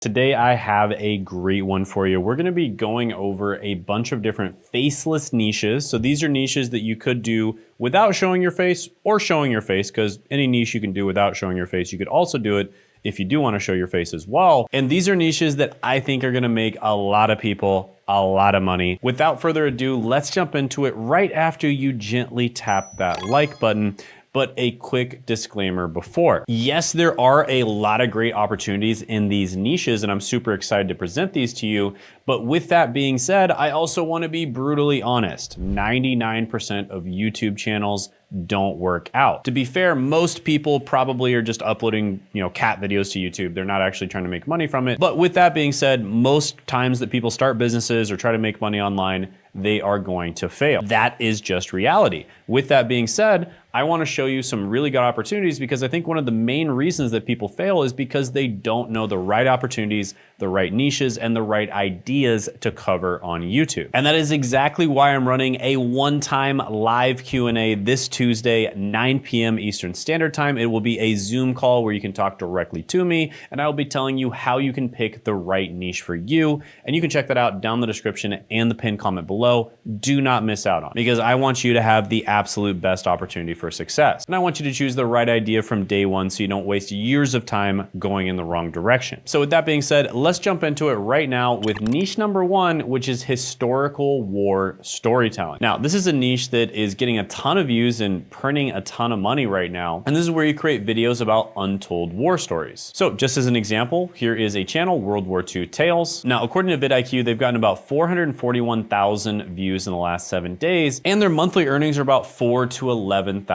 Today I have a great one for you. We're gonna be going over a bunch of different faceless niches. So these are niches that you could do without showing your face or showing your face, because any niche you can do without showing your face. You could also do it if you do wanna show your face as well. And these are niches that I think are gonna make a lot of people a lot of money. Without further ado, let's jump into it right after you gently tap that like button. But a quick disclaimer before. Yes, there are a lot of great opportunities in these niches, and I'm super excited to present these to you. But with that being said, I also want to be brutally honest. 99% of YouTube channels don't work out. To be fair, most people probably are just uploading, cat videos to YouTube. They're not actually trying to make money from it. But with that being said, most times that people start businesses or try to make money online, they are going to fail. That is just reality. With that being said, I want to show you some really good opportunities, because I think one of the main reasons that people fail is because they don't know the right opportunities, the right niches, and the right ideas to cover on YouTube. And that is exactly why I'm running a one-time live Q&A this Tuesday, 9 p.m. Eastern Standard Time. It will be a Zoom call where you can talk directly to me, and I will be telling you how you can pick the right niche for you. And you can check that out down in the description and the pinned comment below. Do not miss out on it, because I want you to have the absolute best opportunity for success. And I want you to choose the right idea from day one so you don't waste years of time going in the wrong direction. So with that being said, let's jump into it right now with niche number one, which is historical war storytelling. Now, this is a niche that is getting a ton of views and printing a ton of money right now. And this is where you create videos about untold war stories. So just as an example, here is a channel, World War II Tales. Now, according to vidIQ, they've gotten about 441,000 views in the last 7 days, and their monthly earnings are about $4,000 to $11,000.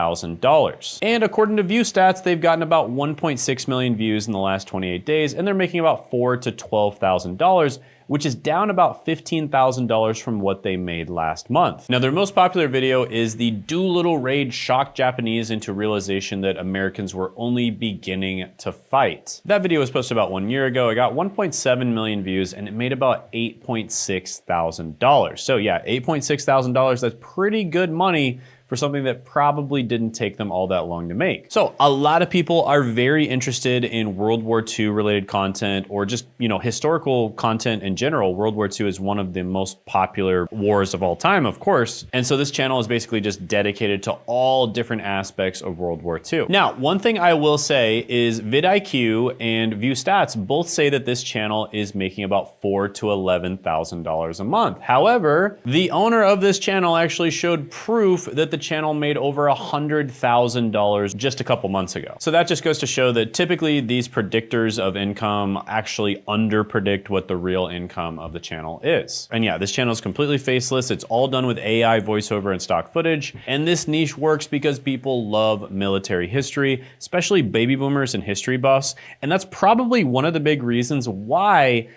And according to view stats, they've gotten about 1.6 million views in the last 28 days, and they're making about $4,000 to $12,000, which is down about $15,000 from what they made last month. Now, their most popular video is the Doolittle raid shocked Japanese into realization that Americans were only beginning to fight. That video was posted about 1 year ago. It got 1.7 million views, and it made about $8.6 thousand. So yeah, $8.6 thousand, that's pretty good money for something that probably didn't take them all that long to make. So a lot of people are very interested in World War II related content, or just, historical content in general. World War II is one of the most popular wars of all time, of course. And so this channel is basically just dedicated to all different aspects of World War II. Now, one thing I will say is vidIQ and View Stats both say that this channel is making about $4,000 to $11,000 a month. However, the owner of this channel actually showed proof that the channel made over $100,000 just a couple months ago. So that just goes to show that typically these predictors of income actually underpredict what the real income of the channel is. And yeah, this channel is completely faceless. It's all done with AI voiceover and stock footage. And this niche works because people love military history, especially baby boomers and history buffs. And that's probably one of the big reasons why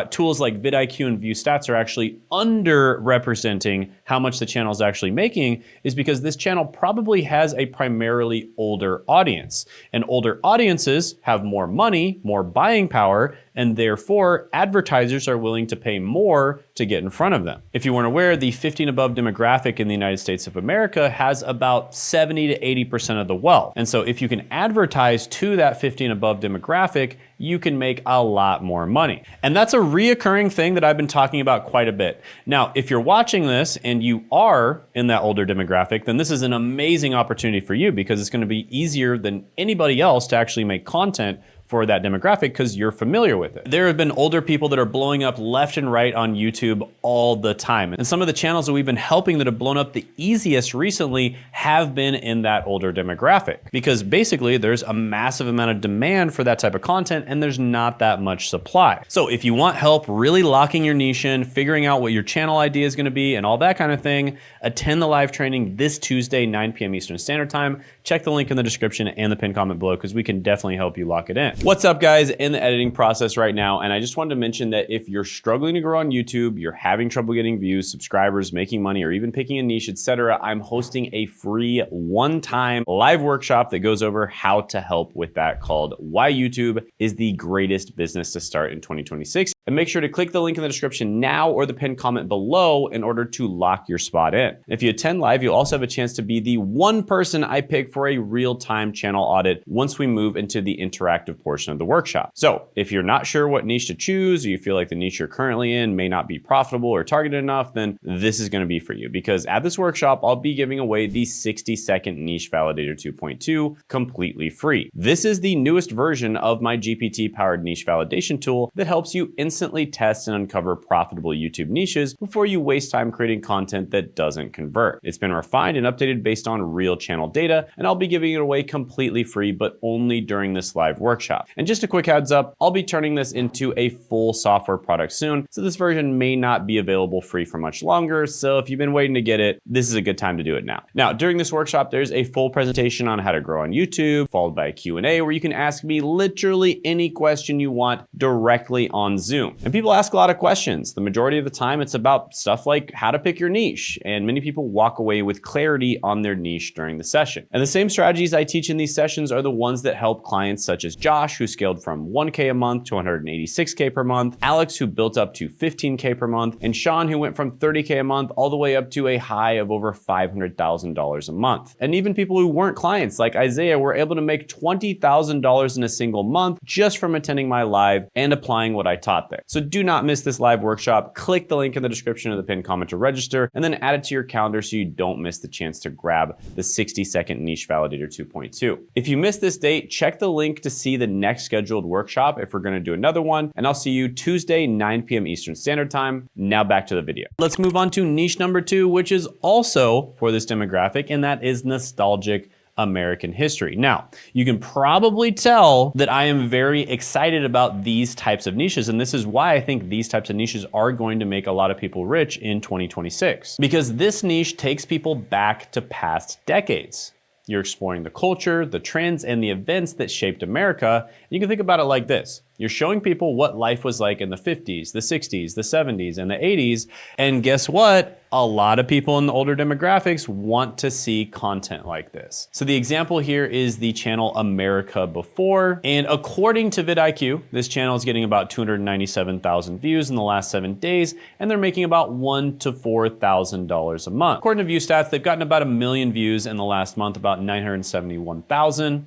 tools like vidIQ and View Stats are actually underrepresenting how much the channel is actually making, is because this channel probably has a primarily older audience. And older audiences have more money, more buying power, and therefore advertisers are willing to pay more to get in front of them. If you weren't aware, the 50 and above demographic in the United States of America has about 70 to 80% of the wealth. And so if you can advertise to that 50 and above demographic, you can make a lot more money. And that's a reoccurring thing that I've been talking about quite a bit. Now, if you're watching this and you are in that older demographic, then this is an amazing opportunity for you, because it's gonna be easier than anybody else to actually make content for that demographic because you're familiar with it. There have been older people that are blowing up left and right on YouTube all the time. And some of the channels that we've been helping that have blown up the easiest recently have been in that older demographic, because basically there's a massive amount of demand for that type of content and there's not that much supply. So if you want help really locking your niche in, figuring out what your channel idea is gonna be and all that kind of thing, attend the live training this Tuesday, 9 p.m. Eastern Standard Time. Check the link in the description and the pinned comment below, because we can definitely help you lock it in. What's up, guys? In the editing process right now, and I just wanted to mention that if you're struggling to grow on YouTube, you're having trouble getting views, subscribers, making money, or even picking a niche, etc., I'm hosting a free one-time live workshop that goes over how to help with that, called Why YouTube is the Greatest Business to Start in 2026. And make sure to click the link in the description now or the pinned comment below in order to lock your spot in. If you attend live, you'll also have a chance to be the one person I pick for a real-time channel audit once we move into the interactive portion of the workshop. So if you're not sure what niche to choose, or you feel like the niche you're currently in may not be profitable or targeted enough, then this is going to be for you, because at this workshop, I'll be giving away the 60-second niche validator 2.2 completely free. This is the newest version of my GPT-powered niche validation tool that helps you instantly test and uncover profitable YouTube niches before you waste time creating content that doesn't convert. It's been refined and updated based on real channel data, and I'll be giving it away completely free, but only during this live workshop. And just a quick heads up, I'll be turning this into a full software product soon, so this version may not be available free for much longer, so if you've been waiting to get it, this is a good time to do it now. Now, during this workshop, there's a full presentation on how to grow on YouTube, followed by a Q&A where you can ask me literally any question you want directly on Zoom. And people ask a lot of questions. The majority of the time, it's about stuff like how to pick your niche, and many people walk away with clarity on their niche during the session. And the same strategies I teach in these sessions are the ones that help clients such as Josh, who scaled from 1K a month to 186K per month, Alex, who built up to 15K per month, and Sean, who went from 30K a month all the way up to a high of over $500,000 a month. And even people who weren't clients like Isaiah were able to make $20,000 in a single month just from attending my live and applying what I taught there. So do not miss this live workshop. Click the link in the description of the pinned comment to register, and then add it to your calendar so you don't miss the chance to grab the 60-second niche validator 2.2. If you missed this date, check the link to see the next scheduled workshop if we're going to do another one, and I'll see you Tuesday, 9 p.m. Eastern Standard Time. Now back to the video. Let's move on to niche number 2, which is also for this demographic, and that is nostalgic American history. Now, you can probably tell that I am very excited about these types of niches, and this is why I think these types of niches are going to make a lot of people rich in 2026. Because this niche takes people back to past decades. You're exploring the culture, the trends, and the events that shaped America. And you can think about it like this. You're showing people what life was like in the 50s, the 60s, the 70s, and the 80s. And guess what? A lot of people in the older demographics want to see content like this. So the example here is the channel America Before. And according to vidIQ, this channel is getting about 297,000 views in the last 7 days, and they're making about $1,000 to $4,000 a month. According to ViewStats, they've gotten about 1 million views in the last month, about 971,000.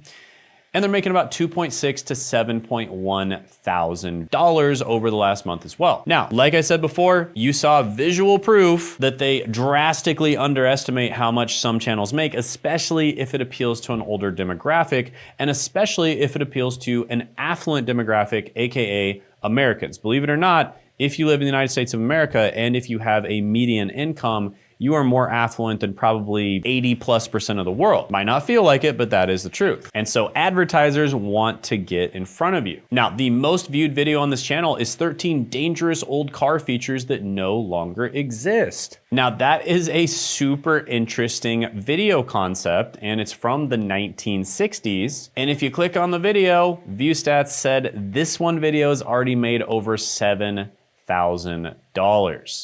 And they're making about $2.6 to $7.1 thousand over the last month as well. Now, like I said before, you saw visual proof that they drastically underestimate how much some channels make, especially if it appeals to an older demographic, and especially if it appeals to an affluent demographic, AKA Americans. Believe it or not, if you live in the United States of America and if you have a median income, you are more affluent than probably 80+% of the world. Might not feel like it, but that is the truth. And so advertisers want to get in front of you. Now, the most viewed video on this channel is 13 dangerous old car features that no longer exist. Now, that is a super interesting video concept, and it's from the 1960s. And if you click on the video, ViewStats said this one video has already made over $7,000.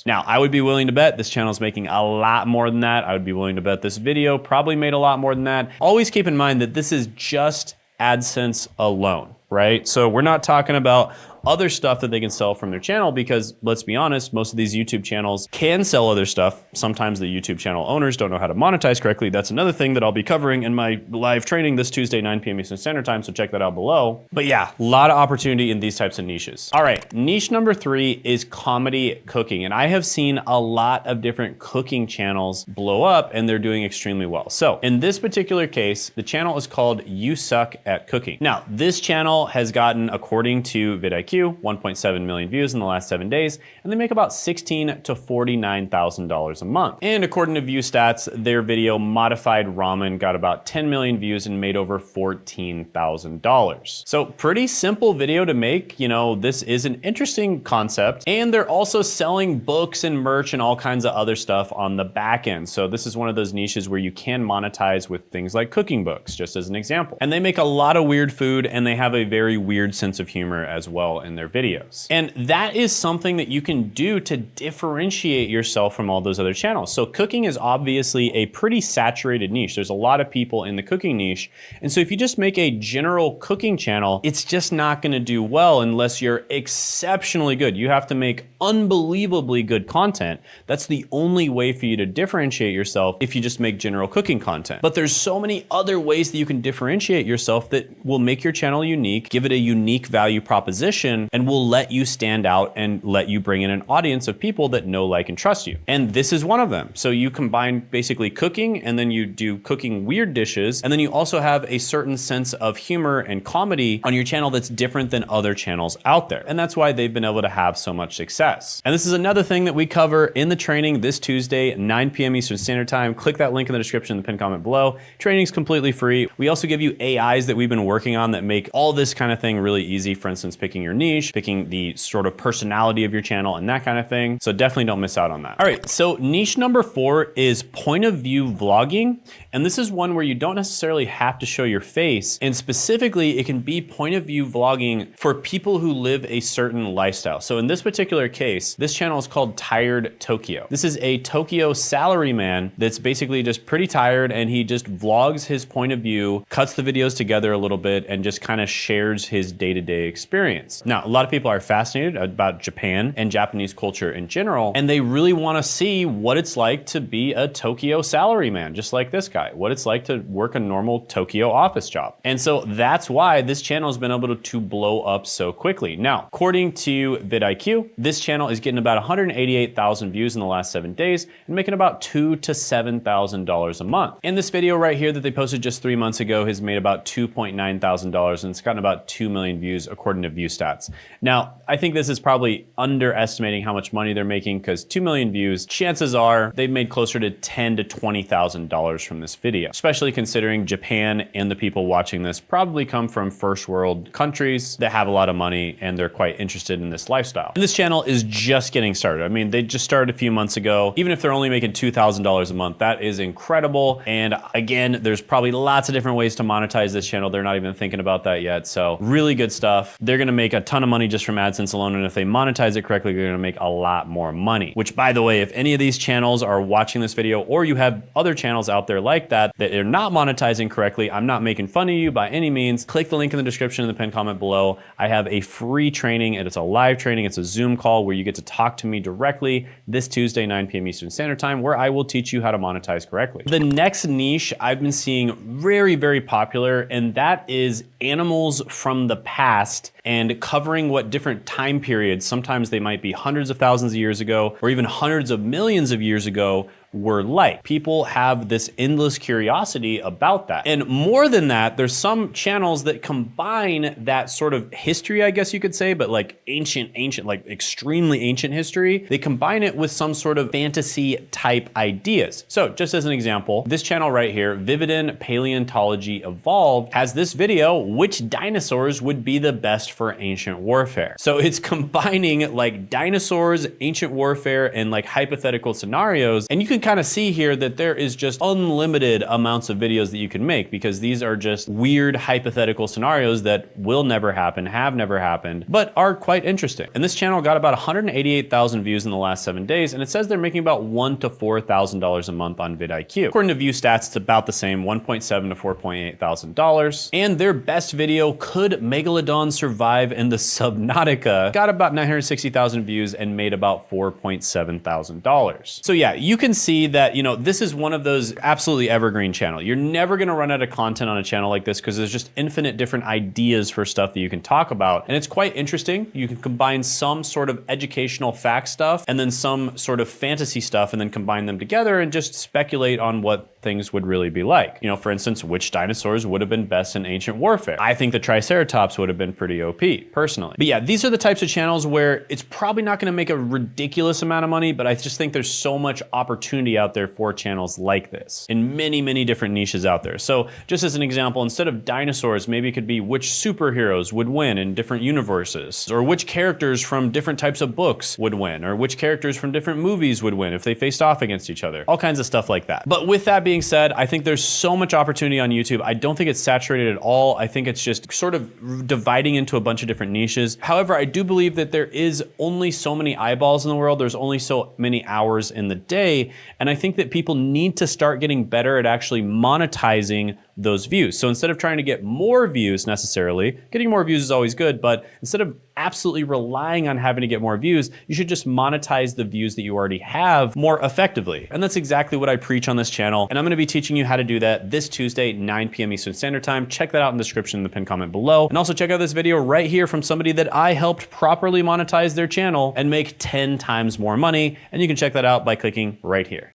Now, I would be willing to bet this channel is making a lot more than that. I would be willing to bet this video probably made a lot more than that. Always keep in mind that this is just AdSense alone, right? So we're not talking about other stuff that they can sell from their channel, because let's be honest, most of these YouTube channels can sell other stuff. Sometimes the YouTube channel owners don't know how to monetize correctly. That's another thing that I'll be covering in my live training this Tuesday, 9 p.m. Eastern Standard Time, so check that out below. But yeah, a lot of opportunity in these types of niches. All right, niche number 3 is comedy cooking. And I have seen a lot of different cooking channels blow up, and they're doing extremely well. So in this particular case, the channel is called You Suck at Cooking. Now, this channel has gotten, according to vidIQ, 1.7 million views in the last 7 days, and they make about $16,000 to $49,000 a month. And according to ViewStats, their video Modified Ramen got about 10 million views and made over $14,000. So pretty simple video to make. You know, this is an interesting concept, and they're also selling books and merch and all kinds of other stuff on the back end. So this is one of those niches where you can monetize with things like cooking books, just as an example. And they make a lot of weird food, and they have a very weird sense of humor as well. in their videos. And that is something that you can do to differentiate yourself from all those other channels. So cooking is obviously a pretty saturated niche. There's a lot of people in the cooking niche. And so if you just make a general cooking channel, it's just not gonna do well unless you're exceptionally good. You have to make unbelievably good content. That's the only way for you to differentiate yourself if you just make general cooking content. But there's so many other ways that you can differentiate yourself that will make your channel unique, give it a unique value proposition, and will let you stand out and let you bring in an audience of people that know, like, and trust you. And this is one of them. So you combine basically cooking, and then you do cooking weird dishes, and then you also have a certain sense of humor and comedy on your channel that's different than other channels out there. And that's why they've been able to have so much success. And this is another thing that we cover in the training this Tuesday, 9 p.m. Eastern Standard Time. Click that link in the description in the pinned comment below. Training's completely free. We also give you AIs that we've been working on that make all this kind of thing really easy. For instance, picking your niche, picking the sort of personality of your channel and that kind of thing. So definitely don't miss out on that. All right, so niche number 4 is point of view vlogging. And this is one where you don't necessarily have to show your face. And specifically, it can be point of view vlogging for people who live a certain lifestyle. So in this particular case, this channel is called Tired Tokyo. This is a Tokyo salaryman that's basically just pretty tired, and he just vlogs his point of view, cuts the videos together a little bit, and just kind of shares his day-to-day experience. Now, a lot of people are fascinated about Japan and Japanese culture in general, and they really want to see what it's like to be a Tokyo salaryman, just like this guy, what it's like to work a normal Tokyo office job. And so that's why this channel has been able to blow up so quickly. Now, according to vidIQ, this channel is getting about 188,000 views in the last 7 days and making about $2,000 to $7,000 a month. And this video right here that they posted just 3 months ago has made about $2.9 thousand, and it's gotten about 2 million views according to View Stats. Now, I think this is probably underestimating how much money they're making, because 2 million views, chances are they've made closer to $10,000 to $20,000 from this video, especially considering Japan and the people watching this probably come from first world countries that have a lot of money and they're quite interested in this lifestyle. And this channel is just getting started. I mean, they just started a few months ago. Even if they're only making $2,000 a month, that is incredible. And again, there's probably lots of different ways to monetize this channel. They're not even thinking about that yet. So really good stuff. They're gonna make a ton of money just from AdSense alone. And if they monetize it correctly, they're gonna make a lot more money. Which, by the way, if any of these channels are watching this video, or you have other channels out there like that are not monetizing correctly, I'm not making fun of you by any means. Click the link in the description in the pinned comment below. I have a free training, and it's a live training. It's a Zoom call where you get to talk to me directly this Tuesday, 9 p.m. Eastern Standard Time, where I will teach you how to monetize correctly. The next niche I've been seeing very, very popular, and that is animals from the past and covering what different time periods, sometimes they might be hundreds of thousands of years ago, or even hundreds of millions of years ago, were like. People have this endless curiosity about that. And more than that, there's some channels that combine that sort of history, I guess you could say, but like ancient, like extremely ancient history. They combine it with some sort of fantasy type ideas. So just as an example, this channel right here, Vividin Paleontology Evolved, has this video, which dinosaurs would be the best for ancient warfare. So it's combining like dinosaurs, ancient warfare, and like hypothetical scenarios. And you can kind of see here that there is just unlimited amounts of videos that you can make, because these are just weird hypothetical scenarios that will never happen, have never happened, but are quite interesting. And this channel got about 188,000 views in the last 7 days, and it says they're making about $1,000 to $4,000 a month on vidIQ. According to View Stats, it's about the same, $1.7 to $4.8 thousand. And their best video, Could Megalodon Survive in the Subnautica, got about 960,000 views and made about $4.7 thousand. So yeah, you can see that, you know, this is one of those absolutely evergreen channel. You're never gonna run out of content on a channel like this, because there's just infinite different ideas for stuff that you can talk about. And it's quite interesting. You can combine some sort of educational fact stuff and then some sort of fantasy stuff, and then combine them together and just speculate on what things would really be like. You know, for instance, which dinosaurs would have been best in ancient warfare? I think the Triceratops would have been pretty OP, personally. But yeah, these are the types of channels where it's probably not gonna make a ridiculous amount of money, but I just think there's so much opportunity out there for channels like this in many, many different niches out there. So just as an example, instead of dinosaurs, maybe it could be which superheroes would win in different universes, or which characters from different types of books would win, or which characters from different movies would win if they faced off against each other, all kinds of stuff like that. But with that being being said, I think there's so much opportunity on YouTube. I don't think it's saturated at all. I think it's just sort of dividing into a bunch of different niches. However, I do believe that there is only so many eyeballs in the world. There's only so many hours in the day. And I think that people need to start getting better at actually monetizing those views. So instead of trying to get more views necessarily, getting more views is always good, but instead of absolutely relying on having to get more views, you should just monetize the views that you already have more effectively. And that's exactly what I preach on this channel. And I'm gonna be teaching you how to do that this Tuesday, 9 p.m. Eastern Standard Time. Check that out in the description in the pinned comment below. And also check out this video right here from somebody that I helped properly monetize their channel and make 10 times more money. And you can check that out by clicking right here.